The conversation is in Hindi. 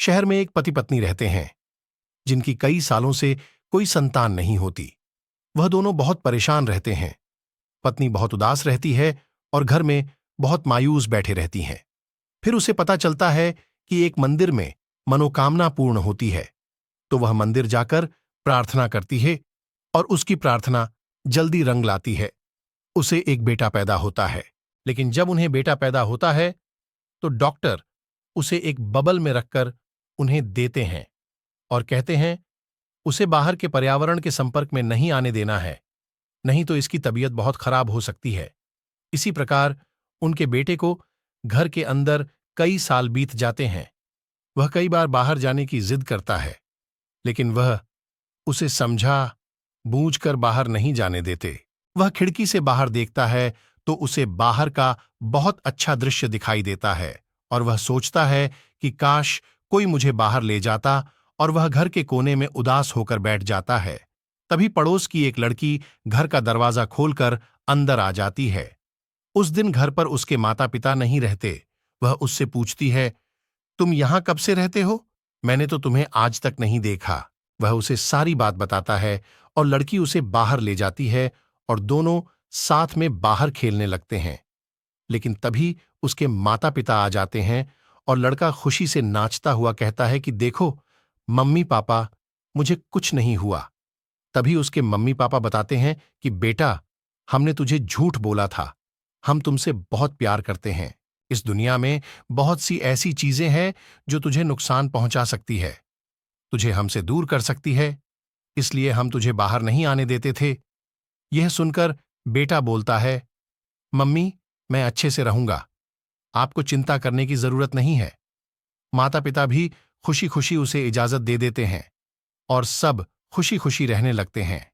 शहर में एक पति पत्नी रहते हैं जिनकी कई सालों से कोई संतान नहीं होती। वह दोनों बहुत परेशान रहते हैं। पत्नी बहुत उदास रहती है और घर में बहुत मायूस बैठे रहती हैं। फिर उसे पता चलता है कि एक मंदिर में मनोकामना पूर्ण होती है, तो वह मंदिर जाकर प्रार्थना करती है और उसकी प्रार्थना जल्दी रंग लाती है। उसे एक बेटा पैदा होता है। लेकिन जब उन्हें बेटा पैदा होता है तो डॉक्टर उसे एक बबल में रखकर उन्हें देते हैं और कहते हैं उसे बाहर के पर्यावरण के संपर्क में नहीं आने देना है, नहीं तो इसकी तबीयत बहुत खराब हो सकती है। इसी प्रकार उनके बेटे को घर के अंदर कई साल बीत जाते हैं। वह कई बार बाहर जाने की जिद करता है, लेकिन वह उसे समझा बूझकर बाहर नहीं जाने देते। वह खिड़की से बाहर देखता है तो उसे बाहर का बहुत अच्छा दृश्य दिखाई देता है और वह सोचता है कि काश कोई मुझे बाहर ले जाता, और वह घर के कोने में उदास होकर बैठ जाता है। तभी पड़ोस की एक लड़की घर का दरवाजा खोलकर अंदर आ जाती है। उस दिन घर पर उसके माता पिता नहीं रहते। वह उससे पूछती है, तुम यहां कब से रहते हो? मैंने तो तुम्हें आज तक नहीं देखा। वह उसे सारी बात बताता है और लड़की उसे बाहर ले जाती है और दोनों साथ में बाहर खेलने लगते हैं। लेकिन तभी उसके माता पिता आ जाते हैं और लड़का खुशी से नाचता हुआ कहता है कि देखो मम्मी पापा, मुझे कुछ नहीं हुआ। तभी उसके मम्मी पापा बताते हैं कि बेटा, हमने तुझे झूठ बोला था। हम तुमसे बहुत प्यार करते हैं। इस दुनिया में बहुत सी ऐसी चीजें हैं जो तुझे नुकसान पहुंचा सकती है, तुझे हमसे दूर कर सकती है, इसलिए हम तुझे बाहर नहीं आने देते थे। यह सुनकर बेटा बोलता है, मम्मी, मैं अच्छे से रहूंगा, आपको चिंता करने की जरूरत नहीं है। माता पिता भी खुशी खुशी उसे इजाजत दे देते हैं और सब खुशी खुशी रहने लगते हैं।